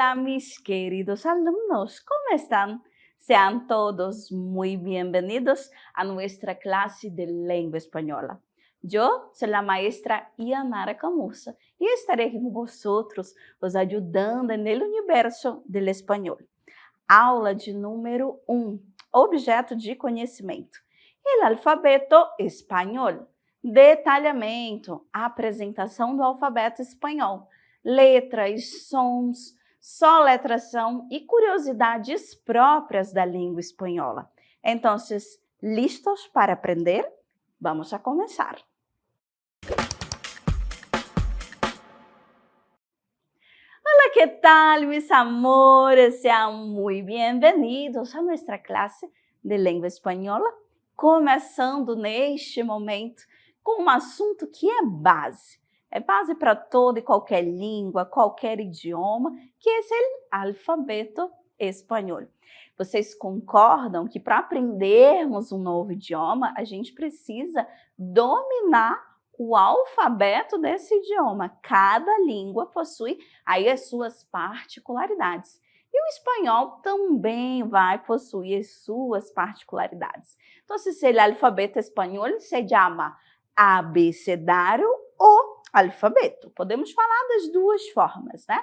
Hola, mis queridos alumnos, ¿cómo están? Sean todos muy bienvenidos a nuestra clase de lengua española. Yo soy la maestra Ianara Camussa y estaré aquí con vosotros, os ajudando no universo do espanhol. Aula de número 1, objeto de conhecimento. O alfabeto espanhol. Detalhamento, apresentação do alfabeto espanhol. Letras, sons, soletração e curiosidades próprias da língua espanhola. Então, listos para aprender? Vamos a começar. Hola, ¿qué tal, mis amores? Sean muy bienvenidos a nuestra clase de língua espanhola, começando neste momento com um assunto que é base. É base para toda e qualquer língua, qualquer idioma, que é o alfabeto espanhol. Vocês concordam que para aprendermos um novo idioma, a gente precisa dominar o alfabeto desse idioma? Cada língua possui aí as suas particularidades. E o espanhol também vai possuir as suas particularidades. Então, o alfabeto espanhol se chama abecedário ou alfabeto. Podemos falar das duas formas, né?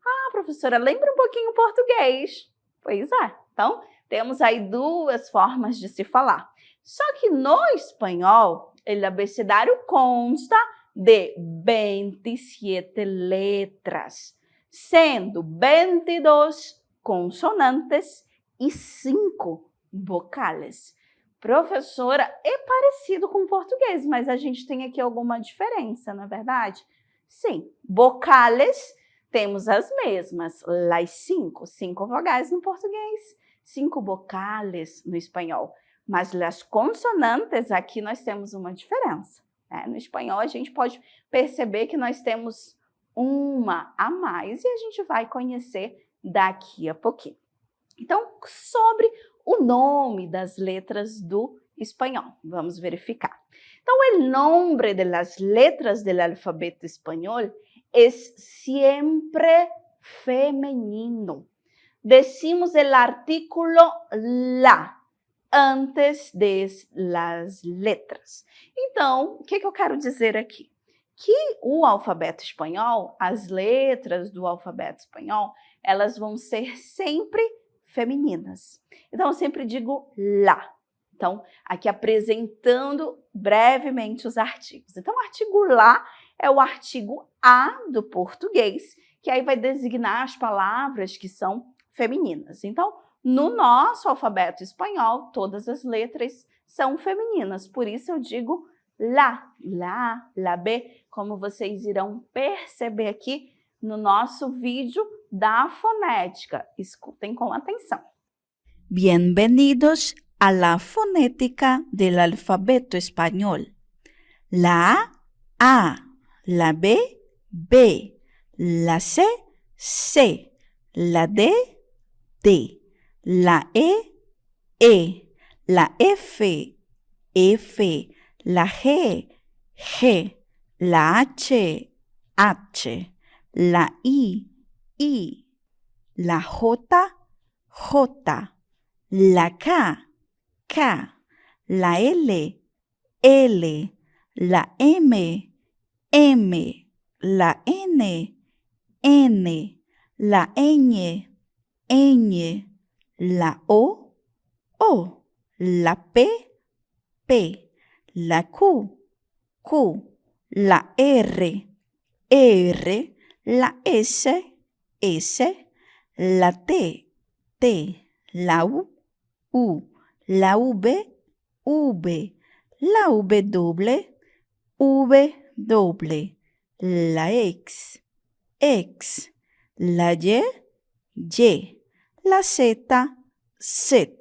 Ah, professora, lembra um pouquinho o português. Pois é. Então, temos aí duas formas de se falar. Só que no espanhol, o abecedário consta de 27 letras, sendo 22 consonantes e 5 vocais. Professora, é parecido com o português, mas a gente tem aqui alguma diferença, não é verdade? Sim, vocais temos as mesmas, as 5 vogais no português, 5 vocais no espanhol. Mas as consonantes, aqui nós temos uma diferença, né? No espanhol, a gente pode perceber que nós temos uma a mais e a gente vai conhecer daqui a pouquinho. Então, sobre o nome das letras do espanhol, vamos verificar. Então, o nome das letras do alfabeto espanhol é sempre feminino. Decimos o artículo la antes das letras. Então, o que eu quero dizer aqui? Que o alfabeto espanhol, as letras do alfabeto espanhol, elas vão ser sempre femininas. Então, eu sempre digo lá. Então, aqui apresentando brevemente os artigos. Então, o artigo lá é o artigo a do português, que aí vai designar as palavras que são femininas. Então, no nosso alfabeto espanhol, todas as letras são femininas, por isso eu digo lá, lá, B, como vocês irão perceber aqui no nosso vídeo da fonética. Escutem com atenção. Bienvenidos a la fonética del alfabeto español. La A, la B, B, la C, C, la D, D. La E, la F, F, la G, G, la H, H, la I, la J, J, la K, K, la L, L, la M, M, la N, N, la ñ, ñ, la O, la P, P, la Q, Q, la R, R, la S, S, la T, T, la U, la V, V, la W, W, la X, X, la Y, Y, la Z, Z.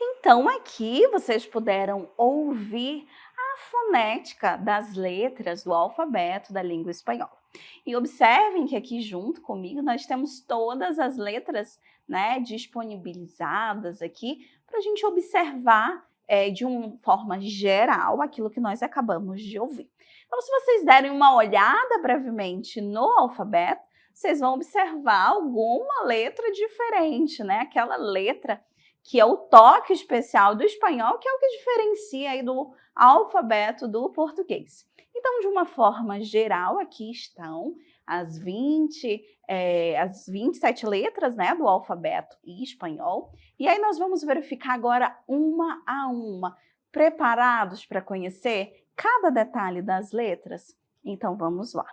Então, aqui vocês puderam ouvir a fonética das letras do alfabeto da língua espanhola. E observem que aqui junto comigo nós temos todas as letras, né, disponibilizadas aqui para a gente observar de uma forma geral aquilo que nós acabamos de ouvir. Então, se vocês derem uma olhada brevemente no alfabeto, vocês vão observar alguma letra diferente, né? Aquela letra que é o toque especial do espanhol, que é o que diferencia aí do alfabeto do português. Então, de uma forma geral, aqui estão as 27 letras, né, do alfabeto espanhol. E aí nós vamos verificar agora uma a uma. Preparados para conhecer cada detalhe das letras? Então, vamos lá.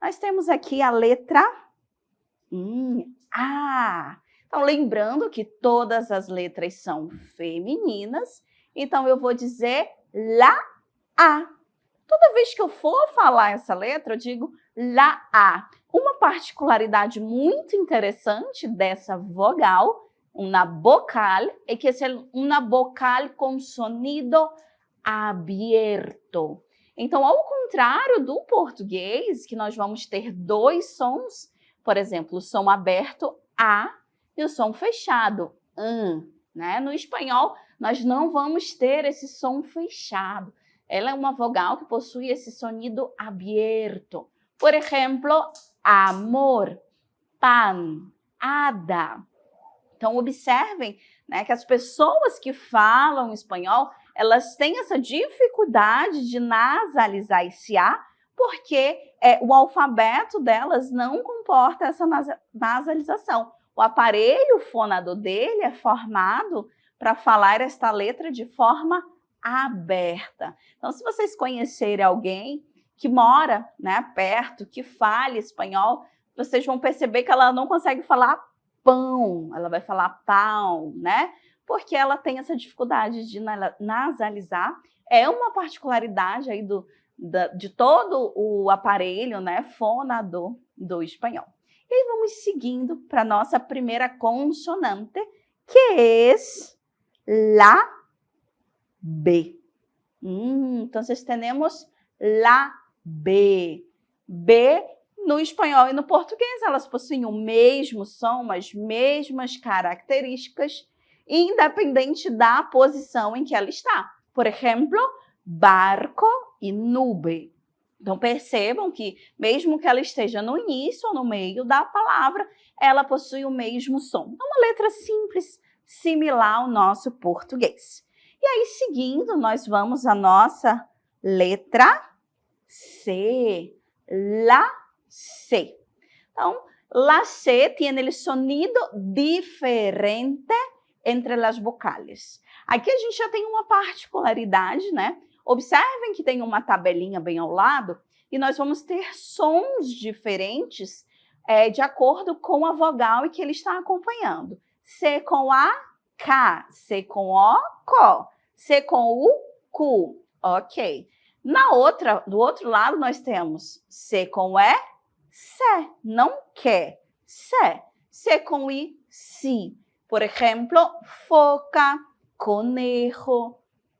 Nós temos aqui a letra A. Então, lembrando que todas as letras são femininas, então eu vou dizer la A. Toda vez que eu for falar essa letra, eu digo la A. Uma particularidade muito interessante dessa vogal, uma vocal, é que é uma vocal com sonido aberto. Então, ao contrário do português, que nós vamos ter dois sons, por exemplo, o som aberto A e o som fechado né? No espanhol, nós não vamos ter esse som fechado. Ela é uma vogal que possui esse sonido aberto. Por exemplo, amor, pan, hada. Então, observem, né, que as pessoas que falam espanhol, elas têm essa dificuldade de nasalizar esse A, porque o alfabeto delas não comporta essa nasalização. O aparelho fonador dele é formado para falar esta letra de forma aberta. Então, se vocês conhecerem alguém que mora, né, perto, que fale espanhol, vocês vão perceber que ela não consegue falar pão, ela vai falar pão, né? Porque ela tem essa dificuldade de nasalizar. É uma particularidade aí de todo o aparelho, né, fonador do espanhol. E aí vamos seguindo para a nossa primeira consonante, que é la B. Então, temos la B. B, no espanhol e no português, elas possuem o mesmo som, as mesmas características, independente da posição em que ela está. Por exemplo, barco e nube. Então, percebam que, mesmo que ela esteja no início ou no meio da palavra, ela possui o mesmo som. É uma letra simples, similar ao nosso português. E aí, seguindo, nós vamos à nossa letra C. La C. Então, la C tem o sonido diferente entre as vocales. Aqui a gente já tem uma particularidade, né? Observem que tem uma tabelinha bem ao lado e nós vamos ter sons diferentes de acordo com a vogal em que ele está acompanhando. C com A, K. C com O, CO. C com U, Q. Ok. Do outro lado, nós temos C com E, C. Não quer. C. C com I, si. Por exemplo, foca, conejo,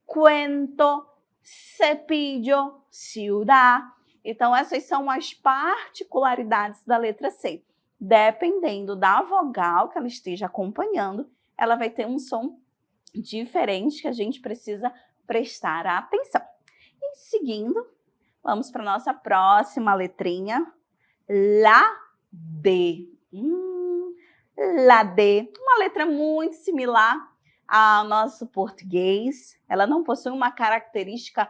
cuento, cepillo, ciudad. Então, essas são as particularidades da letra C. Dependendo da vogal que ela esteja acompanhando, ela vai ter um som diferente que a gente precisa prestar atenção. E seguindo, vamos para a nossa próxima letrinha, la D. La D, uma letra muito similar ao nosso português. Ela não possui uma característica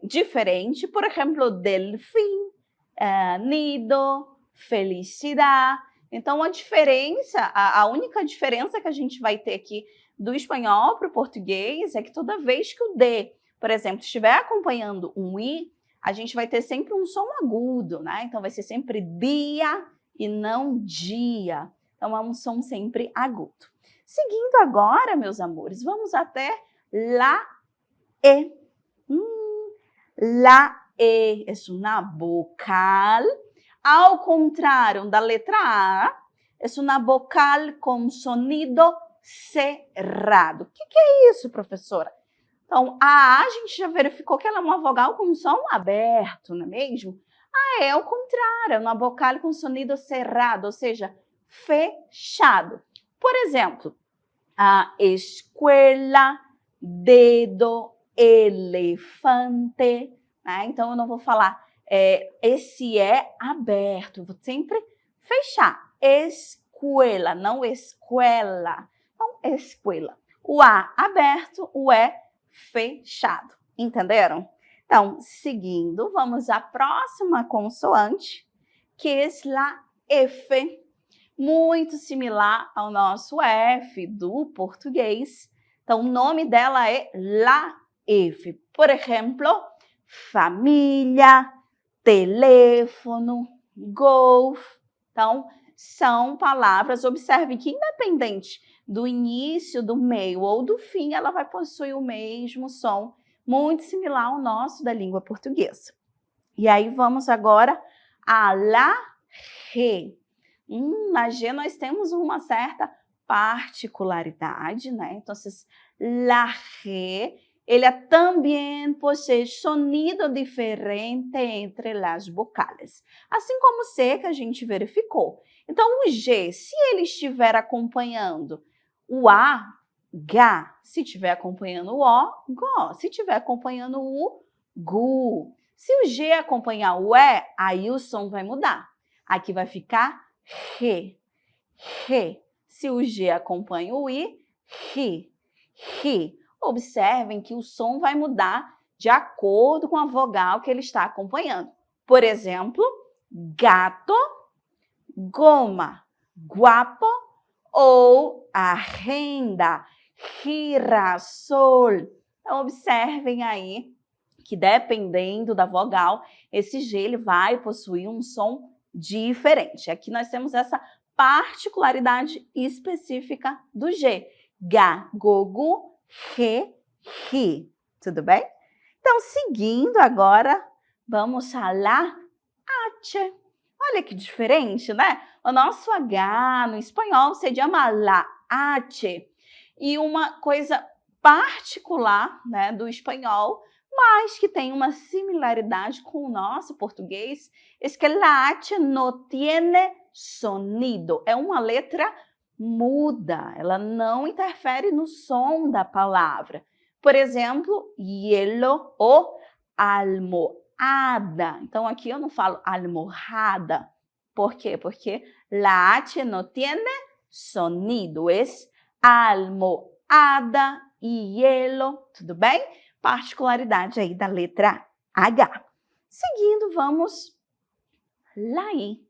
diferente. Por exemplo, delfim, nido, felicidade. Então, a única diferença que a gente vai ter aqui do espanhol para o português é que toda vez que o D, por exemplo, estiver acompanhando um I, a gente vai ter sempre um som agudo, né? Então, vai ser sempre dia e não dia. Então, é um som sempre agudo. Seguindo agora, meus amores, vamos até la E. La E é uma vocal. Ao contrário da letra A, é uma vocal com sonido cerrado. O que é isso, professora? Então, a gente já verificou que ela é uma vogal com som aberto, não é mesmo? A E é o contrário, é uma vocal com sonido cerrado, ou seja, fechado. Por exemplo, a escola, dedo, elefante, né? Então, eu não vou falar esse é aberto, vou sempre fechar. Escuela, não escuela. Então, escuela. O A aberto, o E fechado. Entenderam? Então, seguindo, vamos à próxima consoante, que é a F. Muito similar ao nosso F do português. Então, o nome dela é la F. Por exemplo, família, telefone, golf. Então, são palavras, observe que independente do início, do meio ou do fim, ela vai possuir o mesmo som, muito similar ao nosso da língua portuguesa. E aí, vamos agora a la G. Na G nós temos uma certa particularidade, né? Então, la G, ela também possui sonido diferente entre as vocais, assim como o C que a gente verificou. Então, o G, se ele estiver acompanhando o A, Gá, se estiver acompanhando o O, Gó, se estiver acompanhando o U, Gu. Se o G acompanhar o E, aí o som vai mudar. Aqui vai ficar Re, Re. Se o G acompanha o I, Ri, Ri. Observem que o som vai mudar de acordo com a vogal que ele está acompanhando. Por exemplo, gato, goma, guapo ou agenda, girassol. Então, observem aí que dependendo da vogal, esse G ele vai possuir um som diferente. Aqui nós temos essa particularidade específica do G. Ga, go, gu, re, ri. Tudo bem? Então, seguindo agora, vamos falar H. Olha que diferente, né? O nosso H no espanhol se chama la H. E uma coisa particular, né, do espanhol, mas que tem uma similaridade com o nosso português, é que la H não tiene sonido. É uma letra muda, ela não interfere no som da palavra. Por exemplo, hielo ou almohada. Então, aqui eu não falo almorrada. Por quê? Porque la H não tiene sonido. É almohada e hielo. Tudo bem? Particularidade aí da letra H. Seguindo, vamos la I.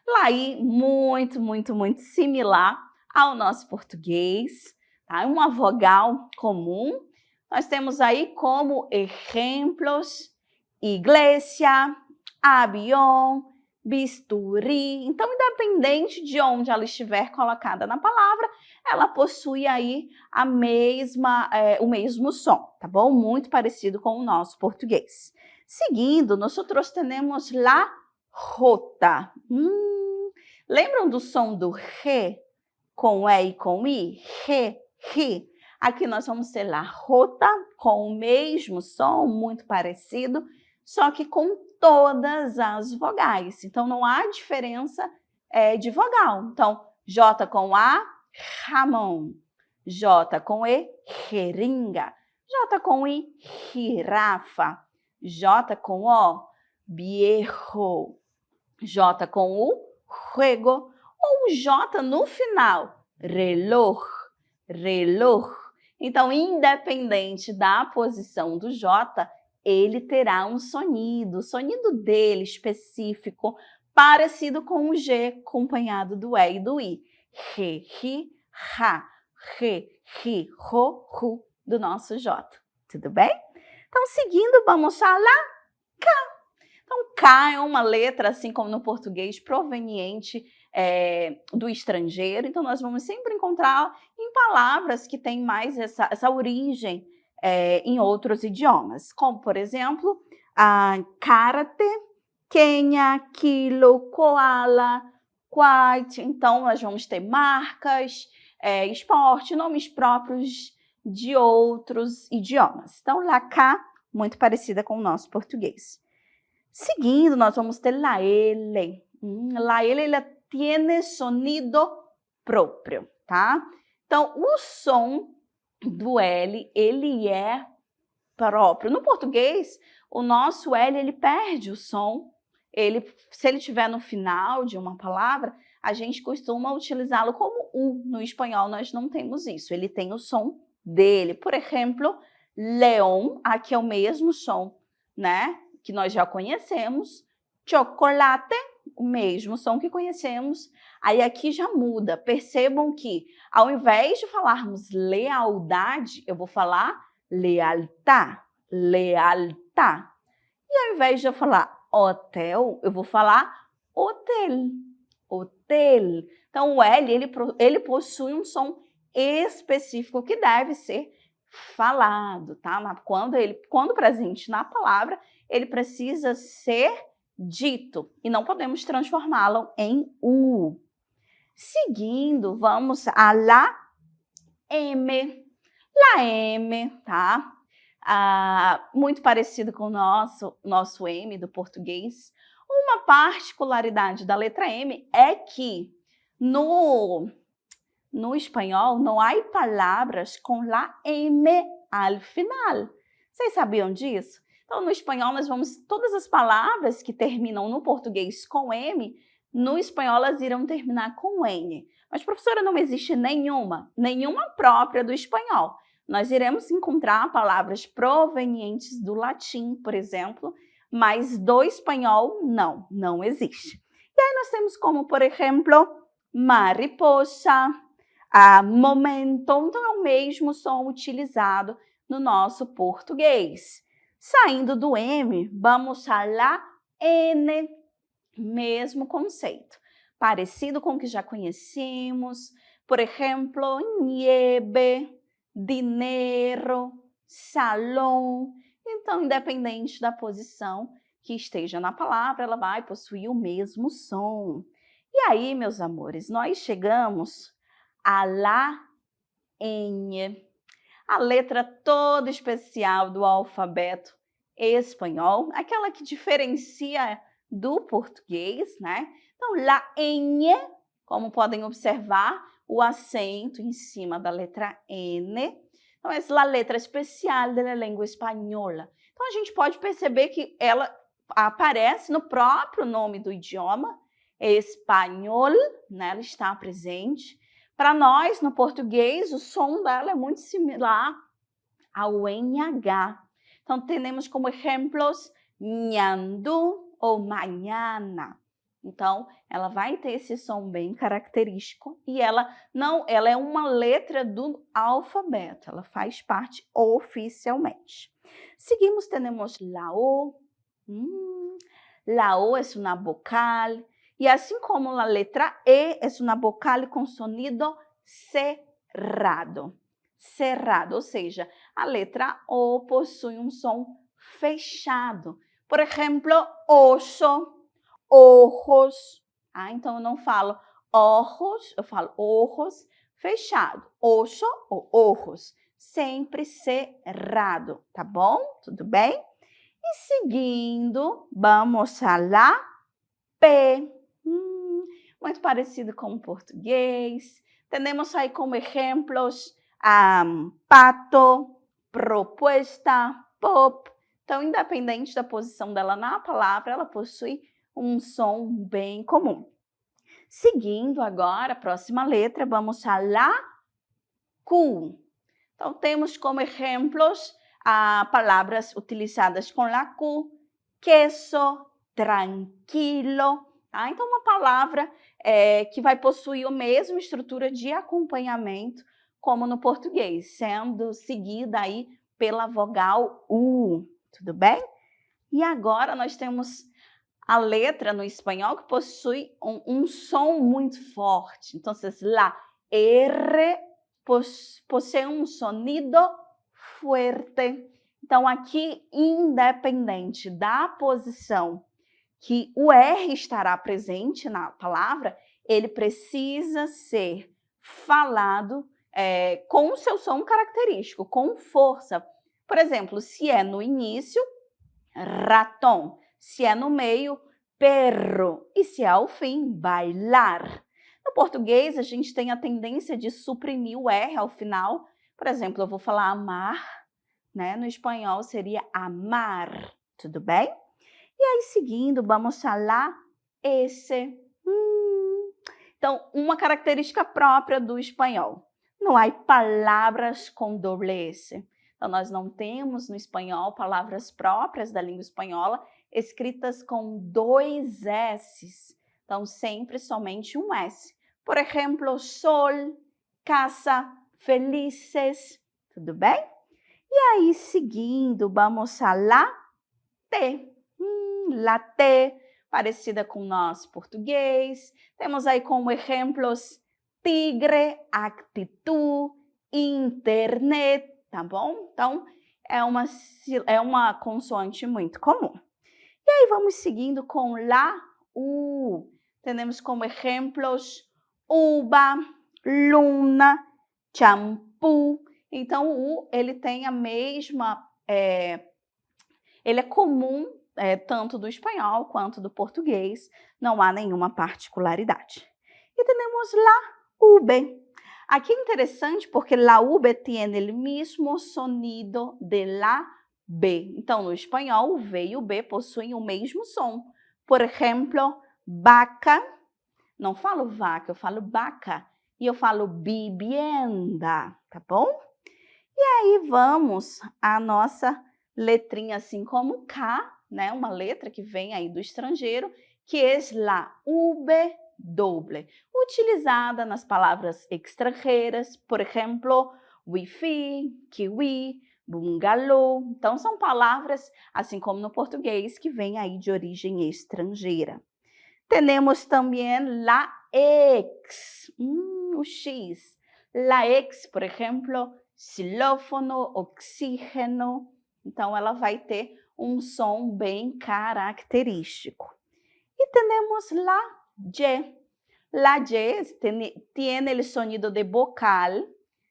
La I, muito, muito, muito similar ao nosso português. Tá? Uma vogal comum. Nós temos aí como exemplos igreja, avião, bisturi. Então, independente de onde ela estiver colocada na palavra, ela possui aí o mesmo som, tá bom? Muito parecido com o nosso português. Seguindo, nós temos la J. Lembram do som do re com E e com I? Re, ri. Aqui nós vamos ter la J com o mesmo som, muito parecido, só que com todas as vogais. Então, não há diferença de vogal. Então, J com A, jamão. J com E, jeringa. J com I, girafa. J com O, viejo. J com U, juego. Ou J no final, reloj, reloj. Então, independente da posição do J, ele terá um sonido, o sonido dele específico, parecido com o G, acompanhado do E e do I. Re, ri, ra, re, ri, ro, ru, do nosso J. Tudo bem? Então, seguindo, vamos falar K. Então, K é uma letra, assim como no português, proveniente do estrangeiro. Então, nós vamos sempre encontrar em palavras que têm mais essa origem em outros idiomas. Como, por exemplo, karate, Kenya, quilo, koala, quite. Então, nós vamos ter marcas, esporte, nomes próprios de outros idiomas. Então, la K, muito parecida com o nosso português. Seguindo, nós vamos ter la L. La L, ela tiene sonido próprio, tá? Então, o som do L, ele é próprio. No português, o nosso L, ele perde o som. Se ele estiver no final de uma palavra, a gente costuma utilizá-lo como U. No espanhol, nós não temos isso. Ele tem o som dele. Por exemplo, leão, aqui é o mesmo som, né? Que nós já conhecemos. Chocolate, o mesmo som que conhecemos. Aí aqui já muda. Percebam que, ao invés de falarmos lealdade, eu vou falar lealtad, lealtad. E ao invés de eu falar hotel, eu vou falar hotel, hotel. Então, o L, ele possui um som específico que deve ser falado, tá? Quando presente na palavra, ele precisa ser dito e não podemos transformá-lo em U. Seguindo, vamos a la M. La M, tá? Muito parecido com o nosso M do português. Uma particularidade da letra M é que no espanhol não há palavras com la M al final. Vocês sabiam disso? Então, no espanhol, todas as palavras que terminam no português com M, no espanhol elas irão terminar com N. Mas, professora, não existe nenhuma própria do espanhol. Nós iremos encontrar palavras provenientes do latim, por exemplo, mas do espanhol não existe. E aí nós temos como, por exemplo, mariposa, momento, então é o mesmo som utilizado no nosso português. Saindo do M, vamos a la N, mesmo conceito. Parecido com o que já conhecemos, por exemplo, nieve, dinheiro, salão. Então, independente da posição que esteja na palavra, ela vai possuir o mesmo som. E aí, meus amores, nós chegamos a la ñ, a letra toda especial do alfabeto espanhol, aquela que diferencia do português, né? Então, la ñ, como podem observar, o acento em cima da letra N. Então, essa é a letra especial da língua espanhola. Então, a gente pode perceber que ela aparece no próprio nome do idioma, espanhol, né? Ela está presente. Para nós, no português, o som dela é muito similar ao NH. Então, temos como exemplos ñandu ou mañana. Então, ela vai ter esse som bem característico e ela é uma letra do alfabeto, ela faz parte oficialmente. Seguimos, temos la O. La O é uma vocal e assim como a letra E é uma vocal com sonido cerrado. Cerrado, ou seja, a letra O possui um som fechado. Por exemplo, oso, ojos. Então, eu não falo ojos, eu falo ojos fechado. Oso ou ojos, sempre cerrado, tá bom? Tudo bem? E seguindo, vamos a la P. Muito parecido com o português. Temos aí como exemplos pato, propuesta, pop. Então, independente da posição dela na palavra, ela possui um som bem comum. Seguindo agora, a próxima letra, vamos a la Q. Então, temos como exemplos palavras utilizadas com la Q, queso, tranquilo. Tá? Então, uma palavra que vai possuir a mesma estrutura de acompanhamento como no português, sendo seguida aí pela vogal U. Tudo bem? E agora nós temos a letra no espanhol que possui um som muito forte. Então, la R possui um sonido fuerte. Então, aqui, independente da posição que o R estará presente na palavra, ele precisa ser falado com o seu som característico, com força. Por exemplo, se é no início, ratón. Se é no meio, perro. E se é ao fim, bailar. No português, a gente tem a tendência de suprimir o R ao final Por exemplo, eu vou falar amar, né? No espanhol seria amar, tudo bem? E aí, seguindo, vamos falar esse. Então, uma característica própria do espanhol. Não há palavras com doble S. Então, nós não temos no espanhol palavras próprias da língua espanhola escritas com dois S's. Então, sempre somente um S. Por exemplo, sol, casa, felices. Tudo bem? E aí, seguindo, vamos falar T. Latte, parecida com nós português. Temos aí como exemplos tigre, actitud, internet, tá bom? Então, é uma consoante muito comum. E aí vamos seguindo com la, u. Temos como exemplos uva, luna, shampoo. Então, o U, ele tem a mesma... ele é comum tanto do espanhol quanto do português, não há nenhuma particularidade. E temos la ube. Aqui é interessante porque la ube tem o mesmo sonido de la B. Então, no espanhol, o V e o B possuem o mesmo som. Por exemplo, vaca, não falo vaca, eu falo vaca. E eu falo vivienda, tá bom? E aí vamos à nossa letrinha assim como K, né? Uma letra que vem aí do estrangeiro, que é la W, utilizada nas palavras estrangeiras, por exemplo, Wi-Fi, kiwi, bungalow. Então, são palavras, assim como no português, que vêm aí de origem estrangeira. Temos também la X, o X. La X, por exemplo, xilófono, oxígeno. Então, ela vai ter um som bem característico. E temos la Y. La Y tem o sonido de vocal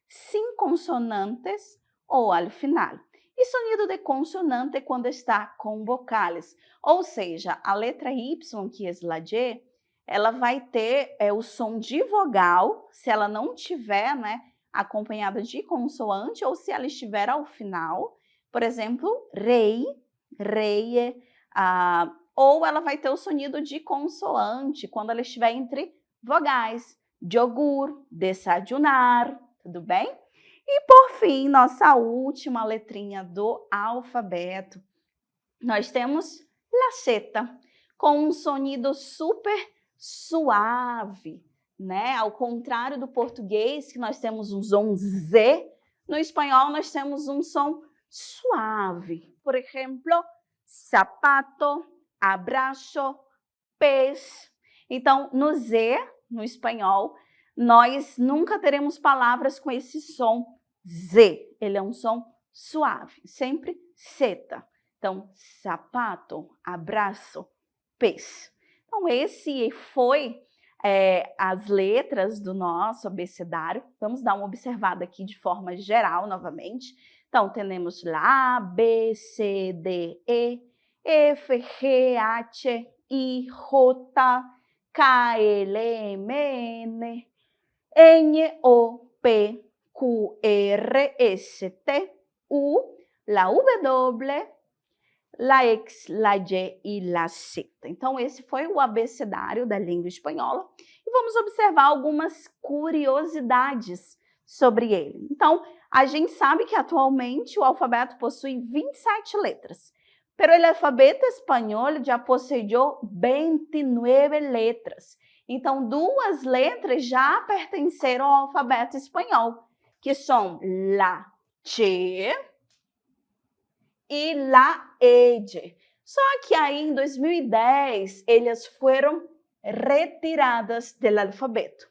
sem consonantes ou ao final. E sonido de consonante quando está com vocais. Ou seja, a letra Y, que é la Y, ela vai ter o som de vogal, se ela não tiver, né, acompanhada de consoante, ou se ela estiver ao final. Por exemplo, rei, reie, ou ela vai ter o sonido de consoante quando ela estiver entre vogais. Yogur, desayunar, tudo bem? E por fim, nossa última letrinha do alfabeto, nós temos la Z, com um sonido super suave, né? Ao contrário do português, que nós temos um som Z, no espanhol nós temos um som suave. Por exemplo, sapato, abraço, pez. Então, no Z, no espanhol, nós nunca teremos palavras com esse som Z. Ele é um som suave, sempre Z. Então, sapato, abraço, pez. Então, esse foi as letras do nosso abecedário. Vamos dar uma observada aqui de forma geral novamente. Então, temos lá A, B, C, D, E, F, G, H, I, J, K, L, M, N, N, O, P, Q, R, S, T, U, la W, la X, la Y e la Z. Então, esse foi o abecedário da língua espanhola. E vamos observar algumas curiosidades sobre ele. Então, a gente sabe que atualmente o alfabeto possui 27 letras. Pero el alfabeto espanhol já possuiu 29 letras. Então, 2 letras já pertenceram ao alfabeto espanhol, que são la Che e la Ed. Só que aí em 2010 elas foram retiradas do alfabeto.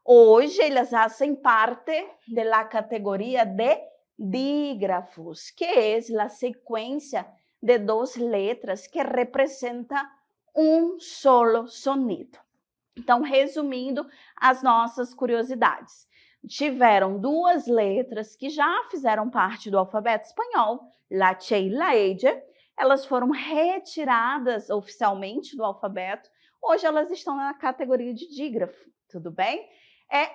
Hoje elas fazem parte da categoria de dígrafos, que é a sequência de 2 letras que representa um solo sonido. Então, resumindo as nossas curiosidades. Tiveram 2 letras que já fizeram parte do alfabeto espanhol, la Che e la Ed. Elas foram retiradas oficialmente do alfabeto. Hoje elas estão na categoria de dígrafo, tudo bem?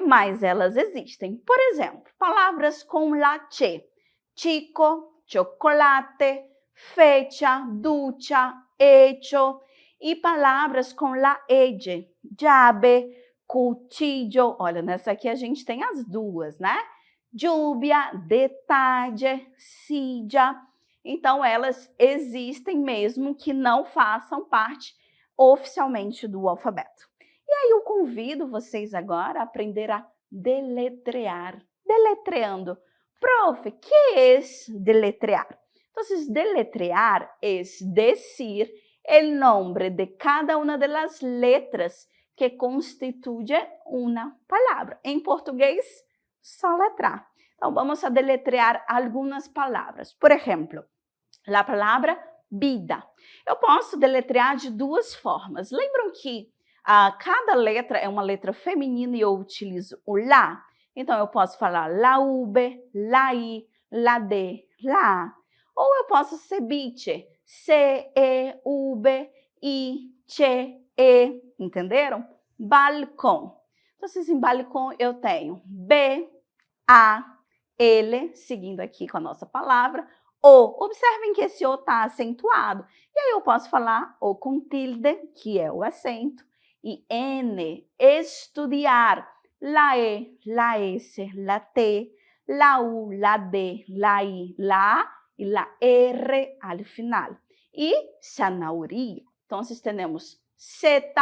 mas elas existem. Por exemplo, palavras com la che. Chico, chocolate, fecha, ducha, hecho. E palavras com la ege. Llave, cuchillo. Olha, nessa aqui a gente tem as duas, né? Lluvia, detalhe, silla. Então, elas existem mesmo que não façam parte oficialmente do alfabeto. E aí eu convido vocês agora a aprender a deletrear. Deletreando. Profe, ¿qué es deletrear? Entonces, deletrear es decir el nombre de cada una de las letras que constituye una palavra. Em português, soletrar. Então, vamos a deletrear algumas palavras. Por exemplo, a palavra vida. Eu posso deletrear de duas formas. Lembram que cada letra é uma letra feminina e eu utilizo o lá? Então, eu posso falar la ube, la i, la d, la a. Ou eu posso cebiche, c, e, ube, i, che, e. Entenderam? Balcão. Então, em balcão eu tenho B, A, ele, seguindo aqui com a nossa palavra, o. Observem que esse o está acentuado. E aí eu posso falar o com tilde, que é o acento, e N, estudar, la E, la S, la T, la U, la D, la I, la A e la R al final. E zanahoria. Então, temos Z,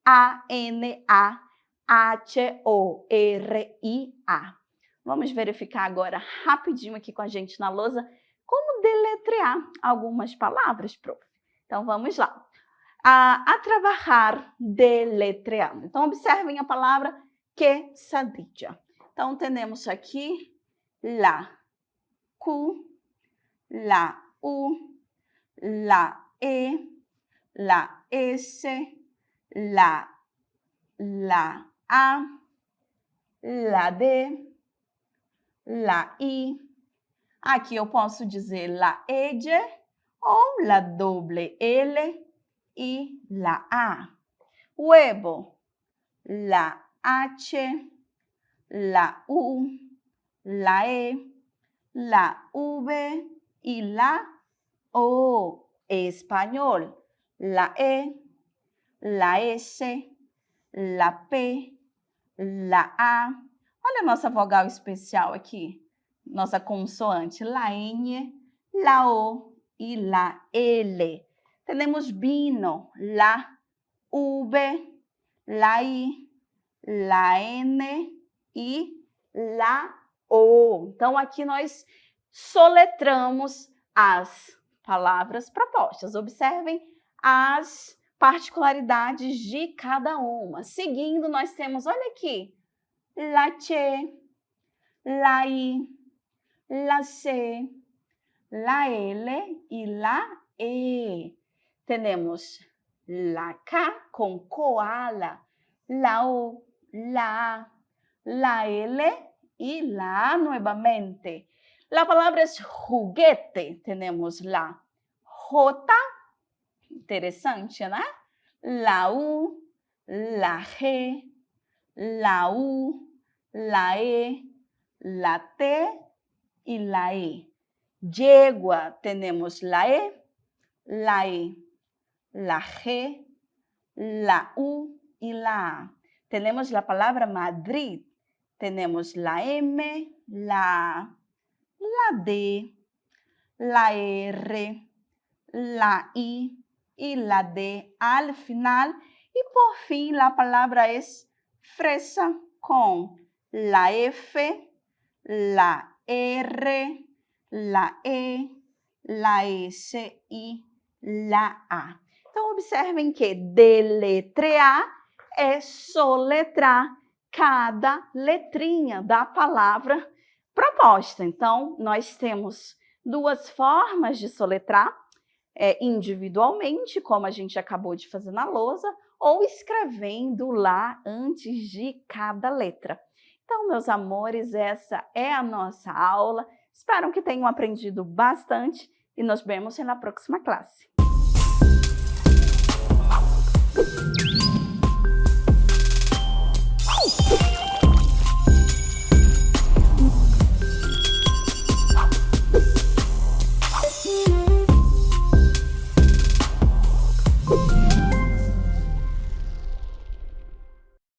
A, N, A, H, O, R, I, A. Vamos verificar agora rapidinho aqui com a gente na lousa como deletrear algumas palavras, prof. Então, vamos lá. A trabalhar deletreando. Então, observem a palavra quesadilla. Então, temos aqui la Q, la U, la E, la S, la A, la D, la I. Aqui eu posso dizer la ege ou la doble L e la A. Huevo, la H, la U, la E, la V y la O. Espanhol, la E, la S, la P, la A. Olha a nossa vogal especial aqui, nossa consoante, la N, la O e la L. Temos vino, la V, la I, la N e la O. Então, aqui nós soletramos as palavras propostas. Observem as particularidades de cada uma. Seguindo, nós temos, olha aqui, la che, la I, la C, la L e la E. Temos la K com koala, la O, la A, la L e la A nuevamente. La palavra é juguete. Temos la J, interessante, né? La U, la G, la U, la E, la T e la E. Yegua, temos la E, la G, la U e la A. Temos a palavra Madrid. Temos la M, la A, la D, la R, la I e la D al final. E por fim, a palavra é fresa com la F, la R, la E, la S e la A. Então, observem que deletrear é soletrar cada letrinha da palavra proposta. Então, nós temos duas formas de soletrar, individualmente, como a gente acabou de fazer na lousa, ou escrevendo lá antes de cada letra. Então, meus amores, essa é a nossa aula. Espero que tenham aprendido bastante e nos vemos na próxima classe. Tchau!